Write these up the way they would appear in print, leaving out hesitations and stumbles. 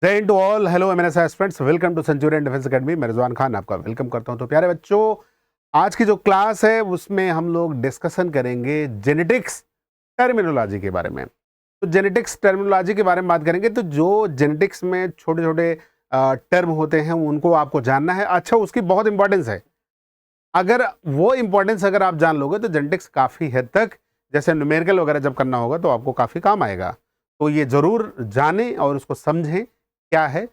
जय हिंद to all. Hello MNS aspirants, welcome to Centurion Defence Academy. मैं रिजवान खान आपका वेलकम करता हूं। तो प्यारे बच्चों, आज की जो क्लास है उसमें हम लोग डिस्कशन करेंगे जेनेटिक्स टर्मिनोलॉजी के बारे में। तो जेनेटिक्स टर्मिनोलॉजी के बारे में बात करेंगे। तो जो जेनेटिक्स में छोटे छोटे टर्म होते हैं उनको आपको जानना है। अच्छा, उसकी बहुत इंपॉर्टेंस है। अगर वो इंपॉर्टेंस अगर आप जान लोगे तो जेनेटिक्स काफ़ी हद तक, जैसे न्यूमेरिकल वगैरह जब करना होगा तो आपको काफ़ी काम आएगा। तो ये ज़रूर जानें और उसको समझें क्या है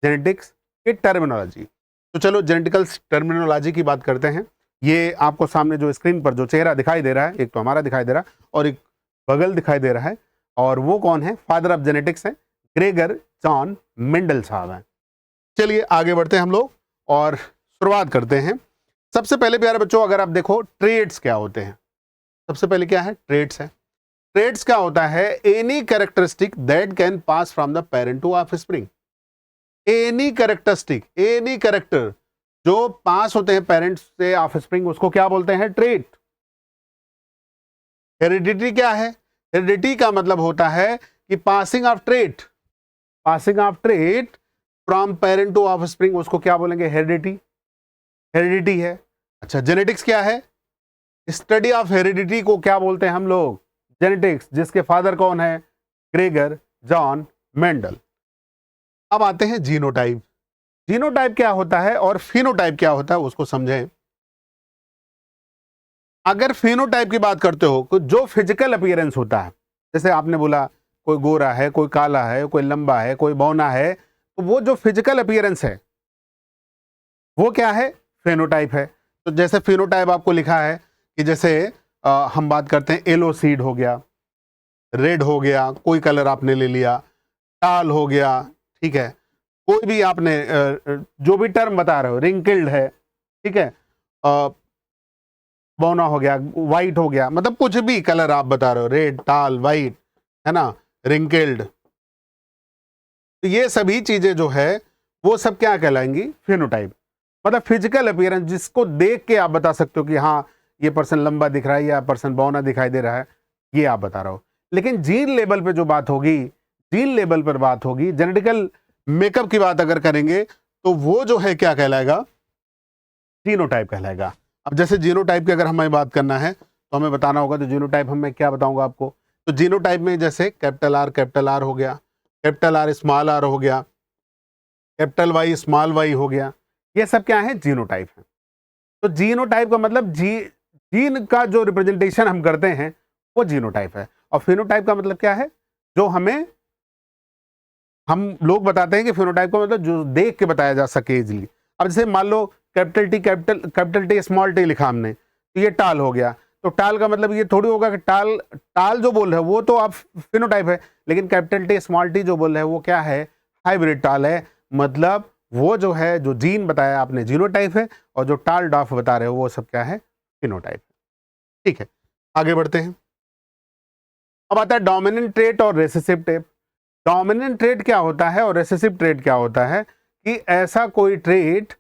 जेनेटिक्स की टर्मिनोलॉजी। तो चलो जेनेटिकल टर्मिनोलॉजी की बात करते हैं। ये आपको सामने जो स्क्रीन पर जो चेहरा दिखाई दे रहा है, एक तो हमारा दिखाई दे रहा है और एक बगल दिखाई दे रहा है। और वो कौन है? फादर ऑफ जेनेटिक्स है, ग्रेगर जॉन मेंडल साहब हैं। चलिए आगे बढ़ते हैं हम लोग और शुरुआत करते हैं। सबसे पहले प्यारे बच्चों, अगर आप देखो ट्रेड्स क्या होते हैं। सबसे पहले क्या है? ट्रेड्स है। ट्रेड्स क्या होता है? Any characteristic that can pass from the parent to offspring. Any characteristic, any character जो पास होते हैं पेरेंट्स से ऑफस्प्रिंग, उसको क्या बोलते हैं? ट्रेट। हेरिडिटी क्या है? हेरिडिटी का मतलब होता है कि passing of trait, passing of trait from parent to offspring, उसको क्या बोलेंगे? हेरिडिटी। हेरिडिटी है। अच्छा, जेनेटिक्स क्या है? स्टडी ऑफ हेरिडिटी को क्या बोलते हैं हम लोग? जेनेटिक्स, जिसके फादर कौन है? Gregor John Mendel. अब आते हैं जीनोटाइप। जीनोटाइप क्या होता है और फिनोटाइप क्या होता है उसको समझें। अगर फिनोटाइप की बात करते हो तो जो फिजिकल अपीयरेंस होता है, जैसे आपने बोला कोई गोरा है, कोई काला है, कोई लंबा है, कोई बौना है, तो वो जो फिजिकल अपीयरेंस है वो क्या है? फेनोटाइप है। तो जैसे फिनोटाइप आपको लिखा है कि जैसे हम बात करते हैं येलो सीड हो गया, रेड हो गया, कोई कलर आपने ले लिया, टाल हो गया, ठीक है, कोई भी आपने जो भी टर्म बता रहे हो, रिंकल्ड है, ठीक है, बौना हो गया, वाइट हो गया, मतलब कुछ भी कलर आप बता रहे हो, रेड, टाल, वाइट, है ना, रिंकल्ड, तो ये सभी चीजें जो है वो सब क्या कहलाएंगी? फिनोटाइप। मतलब फिजिकल अपीयरेंस, जिसको देख के आप बता सकते हो कि हाँ ये पर्सन लंबा दिख रहा है या पर्सन बौना दिखाई दे रहा है, ये आप बता रहे हो। लेकिन जीन लेवल पे जो बात होगी, जीन लेवल पर बात होगी, जेनेटिकल मेकअप की बात अगर करेंगे तो वो जो है क्या कहलाएगा? जीनोटाइप कहलाएगा। अब जैसे जीनोटाइप की अगर हमें बात करना है तो हमें बताना होगा, तो जीनोटाइप हमें क्या बताऊंगा आपको? तो जीनोटाइप में जैसे कैपिटल आर हो गया, कैपिटल आर स्मॉल आर हो गया, कैपिटल वाई स्मॉल वाई हो गया, ये सब क्या है? जीनोटाइप है। तो जीनोटाइप का मतलब जीन का जो रिप्रेजेंटेशन हम करते हैं वो जीनोटाइप है। और फिनोटाइप का मतलब क्या है? जो हम लोग बताते हैं कि फिनोटाइप का मतलब जो देख के बताया जा सके इजीली। अब जैसे मान लो कैपिटल टी स्मॉल टी लिखा हमने, तो ये टाल हो गया। तो टाल का मतलब ये थोड़ी होगा कि टाल जो बोल रहे हैं वो तो आप फिनोटाइप है, लेकिन कैपिटल टी स्मॉल टी जो बोल रहे हैं वो क्या है? हाइब्रिड टाल है। मतलब वो जो है, जो जीन बताया आपने, जीनोटाइप है, और जो टाल डॉफ बता रहे हो वो सब क्या है? फिनोटाइप। ठीक है, आगे बढ़ते हैं। अब आता है डोमिनेंट ट्रेट और रेसेसिव ट्रेट। डोमिनेंट ट्रेट क्या होता है और रेसेसिव ट्रेट क्या होता है? कि ऐसा कोई ट्रेट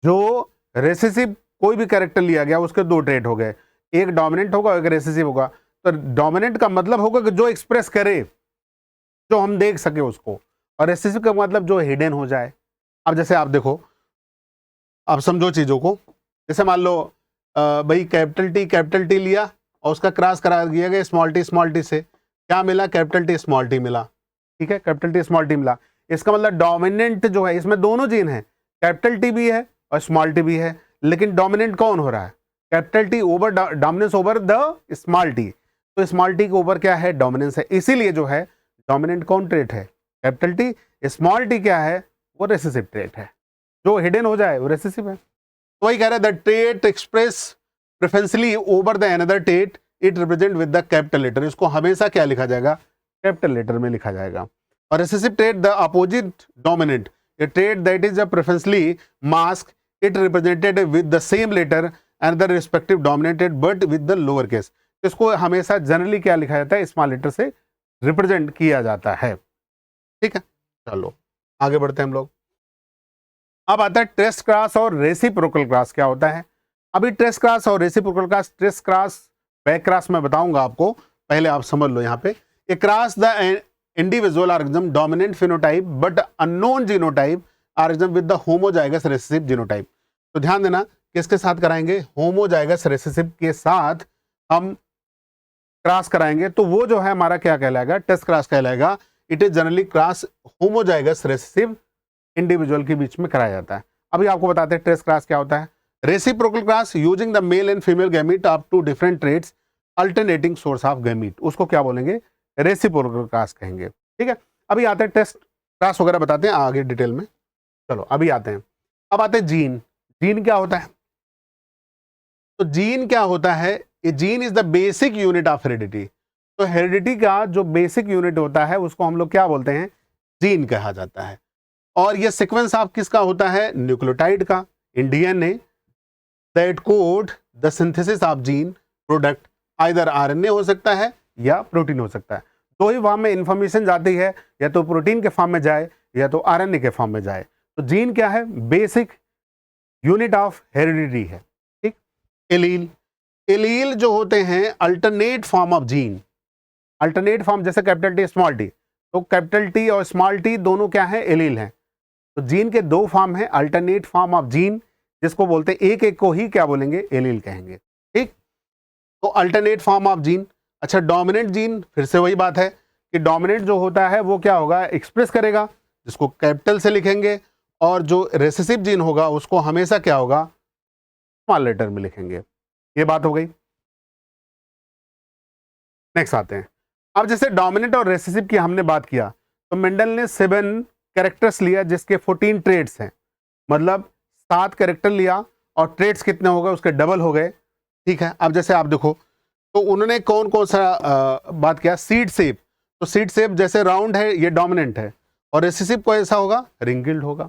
जो रेसेसिव, कोई भी कैरेक्टर लिया गया उसके दो ट्रेट हो गए, एक डोमिनेंट होगा एक रेसेसिव होगा। तो डोमिनेंट का मतलब होगा कि जो एक्सप्रेस करे, जो हम देख सके उसको, और रेसेसिव का मतलब जो हिडन हो जाए। अब जैसे आप देखो, आप समझो चीजों को। जैसे मान लो भाई कैपिटल टी लिया और उसका क्रॉस करा दिया गया स्मॉल टी से, क्या मिला? कैपिटल टी स्मॉल टी मिला। ठीक है, कैपिटल टी स्मॉल टी मिला। इसका मतलब डोमिनेंट जो है, इसमें दोनों जीन है, कैपिटल टी भी है और स्मॉल टी भी है, लेकिन डोमिनेंट कौन हो रहा है? Capital T over, dominance over the small T. तो स्मॉल टी के ऊपर क्या है? डोमिनेंस है। इसीलिए जो है डोमिनेंट कौन ट्रेट है? Capital T. स्मॉल टी क्या है? वो रेसेसिव ट्रेट है। जो हिडन हो जाए वो रेसेसिव है। तो वही कह रहा है, the trait express preferentially over the another trait it represent with the capital letter. इसको हमेशा क्या लिखा जाएगा? कैपिटल लेटर में लिखा जाएगा। और recessive trait the opposite dominant, a trait that is a preferentially masked, it represented with the same letter and the respective dominated but with the lower case। इसको हमेशा जनरली क्या लिखा जाता है? स्मॉल लेटर से रिप्रेजेंट किया जाता है। ठीक है, चलो आगे बढ़ते हैं हम लोग। अब आता है टेस्ट क्रॉस और रेसिप्रोकल क्रॉस क्या होता है। अभी टेस्ट क्रॉस और reciprocal cross, test cross back cross मैं बताऊंगा आपको, पहले आप समझ लो। यहाँ पे cross the individual organism dominant phenotype but unknown genotype organism with the homozygous recessive genotype। तो ध्यान देना किसके साथ कराएंगे, होमोजाइगस रेसेसिव के साथ हम क्रॉस कराएंगे, तो वो जो है हमारा क्या कहलाएगा, टेस्ट क्रॉस कहलाएगा। It is generally cross homozygous recessive individual के बीच में कराया जाता है। अभी आपको बताते हैं टेस्ट क्रॉस क्या होता है। Reciprocal cross using the male and female gamete up to different traits alternating source of gamete, उसको क्या बोलेंगे, रेसिप्रोकल क्रॉस कहेंगे। ठीक है, अभी आते हैं टेस्ट क्रॉस वगैरह बताते हैं आगे डिटेल में। चलो अभी आते हैं, अब आते हैं जीन। जीन क्या होता है, तो जीन क्या होता है, ये gene is the basic unit of heredity. तो हेरिडिटी का जो बेसिक यूनिट होता है उसको हम लोग क्या बोलते हैं, जीन कहा जाता है। और ये सीक्वेंस ऑफ किसका होता है, न्यूक्लियोटाइड का, in DNA that code the synthesis of gene product. Either RNA हो सकता है या प्रोटीन हो सकता है, तो ही वहां में इंफॉर्मेशन जाती है, या तो प्रोटीन के फॉर्म में जाए या तो आरएनए के फॉर्म में जाए। तो जीन क्या है, बेसिक यूनिट ऑफ हेरिडिटी है। ठीक, एलील, एलील जो होते हैं alternate form of gene. Alternate form जैसे कैपिटल टी स्मॉल टी, तो कैपिटल टी और स्मॉल टी दोनों क्या है, एलील हैं। तो जीन के दो फॉर्म हैं, अल्टरनेट फॉर्म ऑफ जीन जिसको बोलते हैं, एक एक को ही क्या बोलेंगे, एलील कहेंगे। ठीक, तो अल्टरनेट फॉर्म ऑफ जीन। अच्छा, डोमिनेंट जीन, फिर से वही बात है कि डोमिनेंट जो होता है वो क्या होगा, एक्सप्रेस करेगा, जिसको कैपिटल से लिखेंगे, और जो रेसेसिव जीन होगा उसको हमेशा क्या होगा, स्मॉल लेटर में लिखेंगे। ये बात हो गई। नेक्स्ट आते हैं, अब जैसे डोमिनेंट और रेसेसिव की हमने बात किया, तो मेंडल ने 7 कैरेक्टर्स लिया जिसके 14 ट्रेड्स हैं, मतलब 7 कैरेक्टर लिया और ट्रेड्स कितने हो गए, उसके डबल हो गए। ठीक है, अब जैसे आप देखो तो उन्होंने कौन कौन सा बात किया, सीड शेप। तो सीड शेप जैसे राउंड है ये डोमिनेंट है, और रेसेसिव को ऐसा होगा, रिंगल्ड होगा।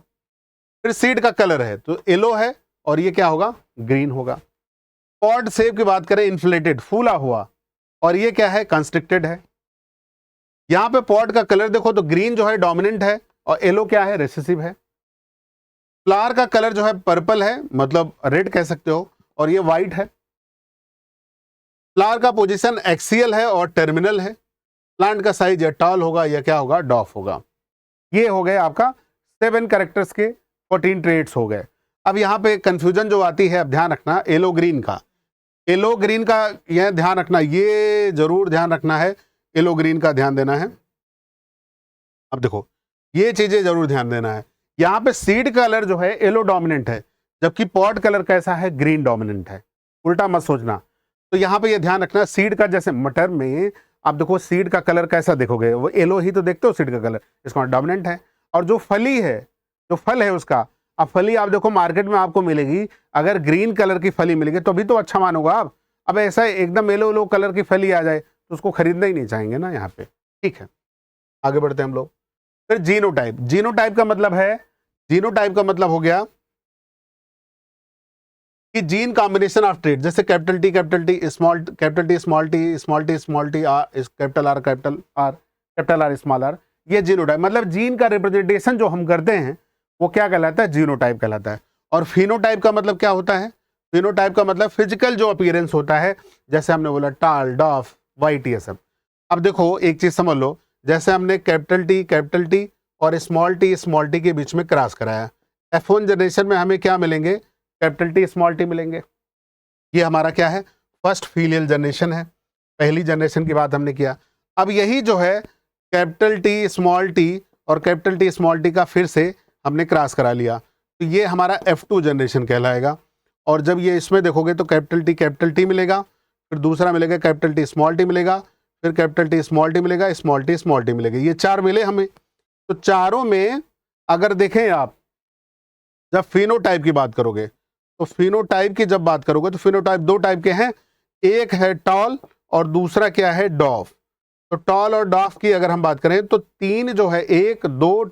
फिर सीड का कलर है तो येलो है, और ये क्या होगा, ग्रीन होगा। पॉड शेप की बात करें, इन्फ्लेटेड, फूला हुआ, और ये क्या है, कंस्ट्रिक्टेड है। यहां पे पॉड का कलर देखो तो ग्रीन जो है डोमिनेंट है, और येलो क्या है, रेसेसिव है। फ्लावर का कलर जो है पर्पल है, मतलब रेड कह सकते हो, और ये व्हाइट है। फ्लावर का पोजीशन एक्सियल है और टर्मिनल है। प्लांट का साइज या टॉल होगा या क्या होगा, डॉफ होगा। ये हो गए आपका 7 कैरेक्टर्स के 14 ट्रेड्स हो गए। अब यहाँ पे कंफ्यूजन जो आती है, अब ध्यान रखना, येलो ग्रीन का, येलो ग्रीन का यह ध्यान रखना, ये जरूर ध्यान रखना है, येलो ग्रीन का ध्यान देना है। अब देखो ये चीजें जरूर ध्यान देना है। यहाँ पे सीड कलर जो है येलो डोमिनेंट है, जबकि पॉड कलर कैसा है, ग्रीन डोमिनेंट है। उल्टा मत सोचना। तो यहाँ पे ये ध्यान रखना, सीड का जैसे मटर में आप देखो सीड का कलर कैसा देखोगे, वो येलो ही तो देखते हो सीड का कलर, इसका डोमिनेंट है। और जो फली है, जो फल है उसका, अब फली आप देखो मार्केट में आपको मिलेगी, अगर ग्रीन कलर की फली मिलेगी तो भी तो अच्छा मानोगा आप। अब ऐसा एकदम येलो येलो कलर की फली आ जाए तो उसको खरीदना ही नहीं चाहेंगे ना यहाँ पे। ठीक है, आगे बढ़ते हैं हम लोग। फिर जीनोटाइप, जीनोटाइप का मतलब है, जीनोटाइप का मतलब हो गया कि जीन कॉम्बिनेशन ऑफ ट्रेट, जैसे capital T small, capital T small T, small T small T, capital R small R, ये जीनोटाइप। मतलब जीन का रिप्रेजेंटेशन जो हम करते हैं वो क्या कहलाता है, जीनोटाइप कहलाता है। और फिनोटाइप का मतलब क्या होता है, फिनोटाइप का मतलब फिजिकल जो अपीयरेंस होता है, जैसे हमने बोला टाल, डॉफ, वाइट, ये सब। अब देखो एक चीज समझ लो, जैसे हमने कैपिटल टी और स्मॉल टी के बीच में क्रॉस कराया, F1 जनरेशन में हमें क्या मिलेंगे, कैपिटल टी स्मॉल टी मिलेंगे। ये हमारा क्या है, फर्स्ट फीलियल जनरेशन है, पहली जनरेशन की बात हमने किया। अब यही जो है कैपिटल टी स्मॉल टी और कैपिटल टी स्मॉल टी का फिर से हमने क्रॉस करा लिया, तो ये हमारा F2 जनरेशन कहलाएगा। और जब ये इसमें देखोगे तो कैपिटल टी मिलेगा, फिर दूसरा मिलेगा कैपिटल टी स्मॉल टी मिलेगा, फिर कैपिटल टी स्मॉल टी मिलेगा, स्मॉल टी मिलेगा, ये 4 मिले हमें। तो चारों में अगर देखें आप, जब फिनोटाइप की बात करोगे तो फिनोटाइप की जब बात करोगे तो फिनोटाइप 2 टाइप के हैं, एक है टॉल और दूसरा क्या है, डॉफ। तो टॉल और डॉफ की अगर हम बात करें तो 3 जो है, 1 2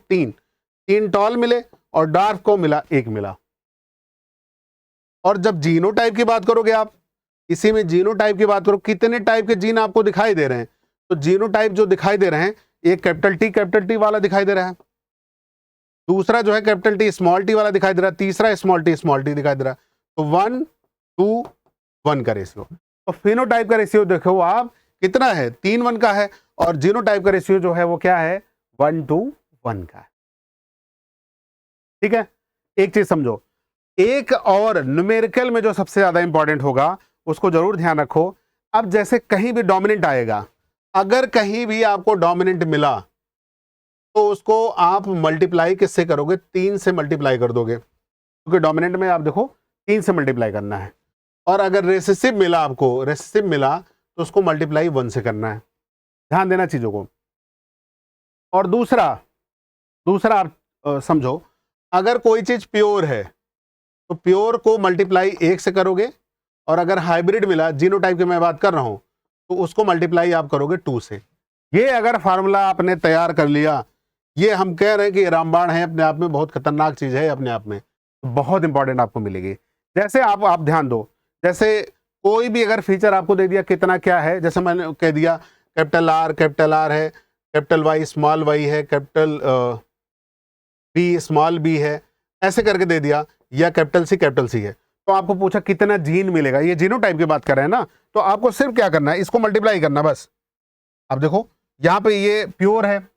3 टॉल मिले और डॉफ को मिला 1 मिला। और जब जीनोटाइप की बात करोगे आप, इसी में जीनोटाइप की बात करो, कितने टाइप के जीन आपको दिखाई दे रहे हैं, तो जीनोटाइप जो दिखाई दे रहे हैं, एक कैपिटल टी वाला दिखाई दे रहा है, दूसरा जो है कैपिटल टी स्मॉल टी वाला दिखाई दे रहा है, तीसरा स्मॉल टी दिखाई दे रहा है। तो 1 2 1 का रेशियो। तो फिनोटाइप का रेशियो देखो आप कितना है, 3 1 का है। और जीनोटाइप का रेशियो जो है वो क्या है, 1:1 का है। ठीक है, एक चीज समझो, एक और न्यूमेरिकल में जो सबसे ज्यादा इंपॉर्टेंट होगा उसको जरूर ध्यान रखो। अब जैसे कहीं भी डोमिनेंट आएगा, अगर कहीं भी आपको डोमिनेंट मिला तो उसको आप मल्टीप्लाई किससे करोगे, 3 से मल्टीप्लाई कर दोगे, क्योंकि डोमिनेंट में आप देखो 3 से मल्टीप्लाई करना है। और अगर रेसेसिव मिला, आपको रेसेसिव मिला तो उसको मल्टीप्लाई 1 से करना है। ध्यान देना चीजों को। और दूसरा आप समझो, अगर कोई चीज प्योर है तो प्योर को मल्टीप्लाई 1 से करोगे, और अगर हाइब्रिड मिला, जीनोटाइप की मैं बात कर रहा हूं, तो उसको मल्टीप्लाई आप करोगे 2 से। ये अगर फार्मूला आपने तैयार कर लिया, ये हम कह रहे हैं कि रामबाण है अपने आप में, बहुत खतरनाक चीज है अपने आप में, तो बहुत इंपॉर्टेंट आपको मिलेगी। जैसे आप ध्यान दो, जैसे कोई भी अगर फीचर आपको दे दिया कितना क्या है, जैसे मैंने कह दिया कैपिटल आर है, कैपिटल वाई स्मॉल वाई है, कैपिटल बी स्मॉल बी है, ऐसे करके दे दिया, या कैपिटल सी है, तो आपको पूछा कितना जीन मिलेगा, ये जीनोटाइप की बात कर रहे हैं ना, तो आपको सिर्फ क्या करना है, इसको मल्टीप्लाई करना बस। अब देखो यहां पे ये प्योर है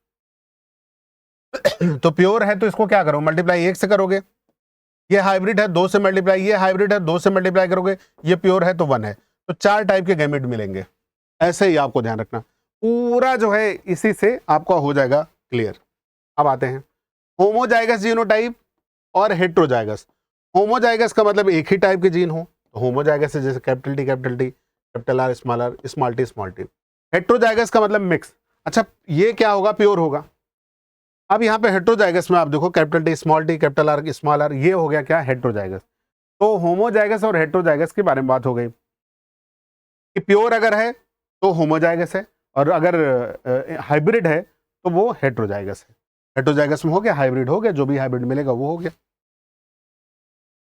तो प्योर है तो इसको क्या करो, मल्टीप्लाई 1 से करोगे। ये हाइब्रिड है, 2 से मल्टीप्लाई, ये हाइब्रिड है, 2 से मल्टीप्लाई करोगे, ये प्योर है तो 1 है, तो 4 टाइप के गैमेट मिलेंगे। ऐसे ही आपको ध्यान रखना, पूरा जो है इसी से आपको हो जाएगा क्लियर। अब आते हैं होमोजाइगस जीनोटाइप और हेट्रोजाइगस। होमोजाइगस का मतलब एक ही टाइप के जीन हो, तो होमोजाइगस है, जैसे capital T, capital R, small T. Heterozygous का मतलब मिक्स। अच्छा, ये क्या होगा, प्योर होगा। अब यहाँ पे हेट्रोजाइगस में आप देखो capital T, capital R, small R, ये हो गया क्या, हेट्रोजाइगस। तो होमोजाइगस और हेट्रोजाइगस के बारे में बात हो गई कि प्योर अगर है तो होमोजाइगस है, और अगर हाइब्रिड है तो वो हेट्रोजाइगस है। हेट्रोजाइगस में हो गया, हाइब्रिड हो गया, जो भी हाइब्रिड मिलेगा वो हो गया।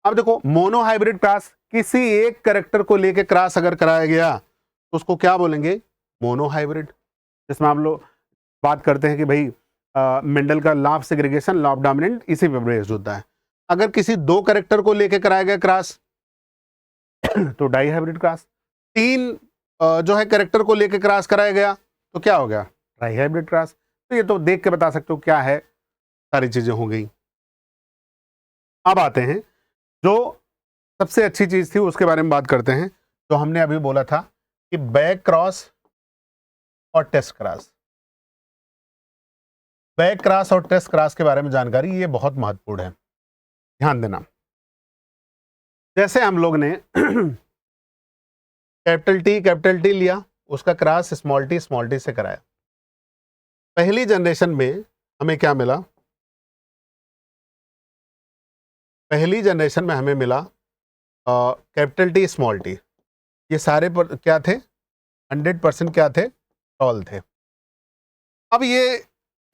अब देखो मोनो हाइब्रिड क्रॉस, किसी एक कैरेक्टर को लेके क्रॉस अगर कराया गया तो उसको क्या बोलेंगे, मोनो हाइब्रिड। जिसमें हम लोग बात करते हैं कि भाई मेंडल का law of segregation, law of dominant इसी पे बेस्ड होता है। अगर किसी 2 कैरेक्टर को लेके कराया गया क्रॉस तो डाई हाइब्रिड क्रॉस। 3 जो है कैरेक्टर को लेके क्रॉस कराया गया तो क्या हो गया, ट्राई हाइब्रिड क्रॉस। तो ये तो देख के बता सकते हो क्या है, सारी चीजें हो गई। अब आते हैं जो सबसे अच्छी चीज थी उसके बारे में बात करते हैं, जो हमने अभी बोला था कि बैक क्रॉस और टेस्ट क्रॉस। बैक क्रॉस और टेस्ट क्रॉस के बारे में जानकारी, ये बहुत महत्वपूर्ण है, ध्यान देना। जैसे हम लोग ने कैपिटल टी लिया, उसका क्रॉस स्मॉल टी से कराया। पहली जनरेशन में हमें क्या मिला, पहली जनरेशन में हमें मिला कैपिटल टी स्मॉल टी, ये सारे पर क्या थे, 100% क्या थे, टॉल थे। अब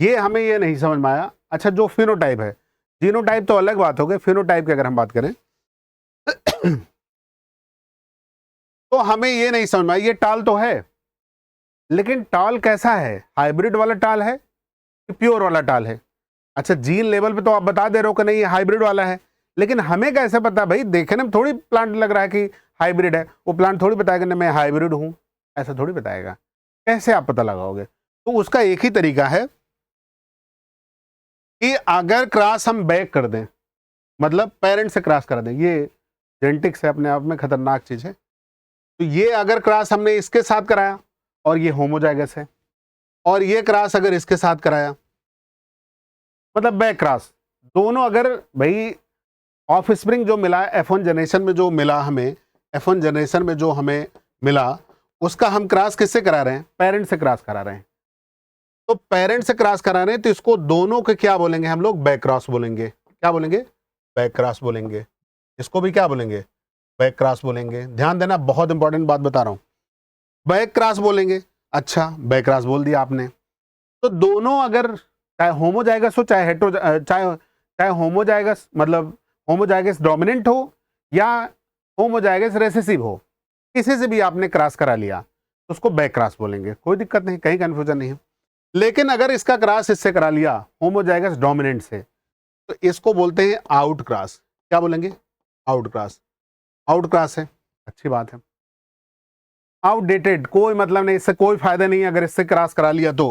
ये हमें ये नहीं समझ में आया। अच्छा, जो फिनोटाइप है, जीनोटाइप तो अलग बात हो गई, फिनोटाइप की अगर हम बात करें तो हमें ये नहीं समझ में आया, ये टाल तो है, लेकिन टाल कैसा है, हाइब्रिड वाला टाल है कि प्योर वाला टाल है। अच्छा, जीन लेवल पे तो आप बता दे रहे हो कि नहीं ये हाइब्रिड वाला है, लेकिन हमें कैसे पता, भाई देखने में थोड़ी प्लांट लग रहा है कि हाइब्रिड है, वो प्लांट थोड़ी बताएगा ना मैं हाइब्रिड हूं, ऐसा थोड़ी बताएगा। कैसे आप पता लगाओगे, तो उसका एक ही तरीका है कि अगर क्रॉस हम बैक कर दें, मतलब पेरेंट से क्रॉस कर दें, ये जेनेटिक्स है अपने आप में खतरनाक चीज है। तो ये अगर क्रॉस हमने इसके साथ कराया और ये होमोजाइगस है, और ये क्रॉस अगर इसके साथ कराया, मतलब बैक क्रॉस, दोनों अगर भाई ऑफ स्प्रिंग जो मिला F1 जनरेशन में, जो मिला हमें F1 जनरेशन में जो हमें मिला, उसका हम क्रॉस किससे करा रहे हैं, पेरेंट से क्रॉस करा रहे हैं। तो पेरेंट से क्रॉस करा रहे हैं तो इसको दोनों के क्या बोलेंगे हम लोग, बैक क्रॉस बोलेंगे। क्या बोलेंगे, बैक क्रॉस बोलेंगे। इसको भी क्या बोलेंगे, बैक क्रॉस बोलेंगे। ध्यान देना, बहुत इंपॉर्टेंट बात बता रहा हूं, बैक क्रॉस बोलेंगे। अच्छा, बैक क्रॉस बोल दिया आपने, तो दोनों अगर चाहे होमोजाइगस हो चाहे हेट्रो, चाहे होमोजाइगस मतलब होमोजाइगस डोमिनेंट हो या होमोजाइगस रेसेसिव हो, किसी से भी आपने क्रॉस करा लिया तो उसको बैक क्रॉस बोलेंगे, कोई दिक्कत नहीं, कहीं कंफ्यूजन नहीं है। लेकिन अगर इसका क्रॉस इससे करा लिया होमोजाइगस डोमिनेंट से, तो इसको बोलते हैं आउट क्रॉस। क्या बोलेंगे, आउट क्रॉस। आउट क्रॉस है, अच्छी बात है। आउटडेटेड, कोई मतलब नहीं, इससे कोई फायदा नहीं अगर इससे क्रॉस करा लिया तो।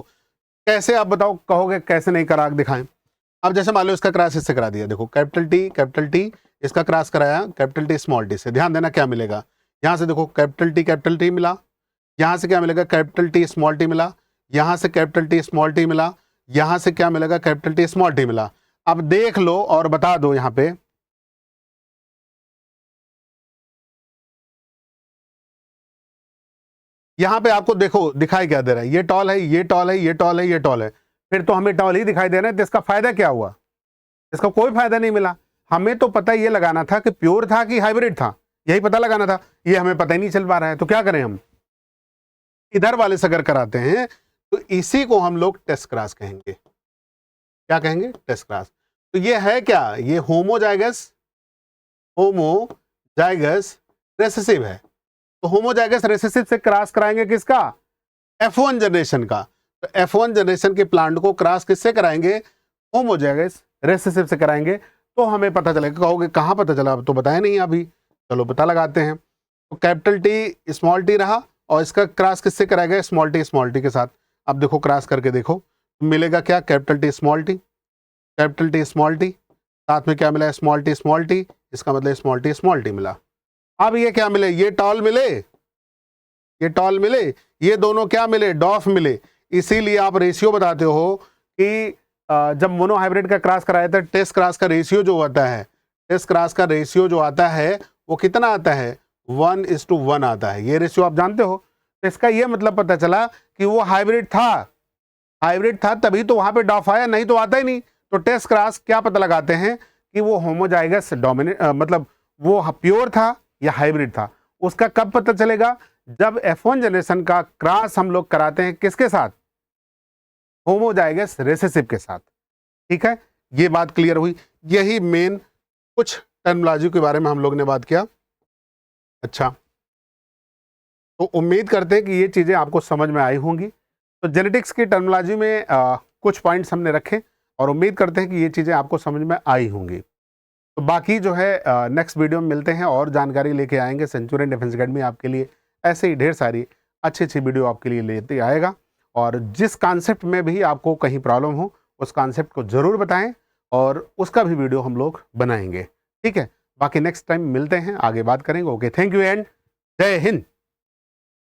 कैसे आप बताओ, कहोगे कैसे नहीं करा दिखाएं। अब जैसे मान लो इसका क्रॉस इससे करा दिया, देखो कैपिटल टी इसका क्रॉस कराया कैपिटल टी स्मॉल टी से, ध्यान देना क्या मिलेगा। यहाँ से देखो कैपिटल टी मिला, यहाँ से क्या मिलेगा कैपिटल टी स्मॉल टी मिला, यहाँ से कैपिटल टी स्मॉल टी मिला, यहाँ से क्या मिलेगा कैपिटल टी स्मॉल टी मिला। अब देख लो और बता दो यहाँ पे, यहाँ पे आपको देखो दिखाई क्या दे रहा है, ये टॉल है, ये टॉल है, ये टॉल है, ये टॉल है, फिर तो हमें टॉल ही दिखाई दे रहा है, तो इसका फायदा क्या हुआ, इसका कोई फायदा नहीं मिला। हमें तो पता ये लगाना था कि प्योर था कि हाइब्रिड था, यही पता लगाना था, ये हमें पता ही नहीं चल पा रहा है। तो क्या करें हम, इधर वाले से अगर कराते हैं तो इसी को हम लोग टेस्ट क्रॉस कहेंगे। क्या कहेंगे, टेस्ट क्रॉस। तो ये है क्या, ये होमोजाइगस रेसेसिव है। तो होमोजाइगस रेसेसिव से क्रॉस कराएंगे किसका, F1 जनरेशन का। तो F1 जनरेशन के प्लांट को क्रॉस किससे कराएंगे, होमोजाइगस रेसेसिव से कराएंगे। तो हमें पता चलेगा, कहोगे कहाँ पता चला, अब तो बताया नहीं अभी, चलो पता लगाते हैं। तो कैपिटल टी स्मॉल टी रहा और इसका क्रॉस किससे कराएगा, स्मॉल टी के साथ। अब देखो क्रॉस करके देखो, मिलेगा क्या, कैपिटल टी स्मॉल टी, साथ में क्या मिला, स्मॉल टी, इसका मतलब स्मॉल टी मिला। अब ये क्या मिले, ये टॉल मिले, ये दोनों क्या मिले, डॉफ मिले। इसीलिए आप रेशियो बताते हो कि जब मोनो हाइब्रिड का क्रॉस कराया था, टेस्ट क्रॉस का रेशियो जो आता है, वो कितना आता है, 1:1 आता है। ये रेशियो आप जानते हो। तो इसका ये मतलब पता चला कि वो हाइब्रिड था तभी तो वहां पे डॉफ आया, नहीं तो आता ही नहीं। तो टेस्ट क्रॉस क्या पता लगाते हैं कि वो होमोजाइगस डोमिनेंट, मतलब वो प्योर था या हाइब्रिड था। उसका कब पता चलेगा, जब F1 जनरेशन का क्रॉस हम लोग कराते हैं किसके साथ, होमोजाइगस रेसेसिव के साथ। ठीक है, ये बात क्लियर हुई। यही मेन कुछ टर्मिनोलॉजी के बारे में हम लोग ने बात किया। अच्छा, तो उम्मीद करते हैं कि ये चीजें आपको समझ में आई होंगी। तो जेनेटिक्स की टर्मिनोलॉजी में कुछ पॉइंट्स हमने रखे और उम्मीद करते हैं कि ये चीजें आपको समझ में आई होंगी। तो बाकी जो है नेक्स्ट वीडियो में मिलते हैं और जानकारी लेके आएंगे। सेंचुरियन डिफेंस अकेडमी आपके लिए ऐसे ही ढेर सारी अच्छी वीडियो आपके लिए लेते आएगा। और जिस कॉन्सेप्ट में भी आपको कहीं प्रॉब्लम हो, उस कॉन्सेप्ट को ज़रूर बताएं और उसका भी वीडियो हम लोग बनाएंगे। ठीक है, बाकी नेक्स्ट टाइम मिलते हैं, आगे बात करेंगे। ओके, थैंक यू एंड जय हिंद।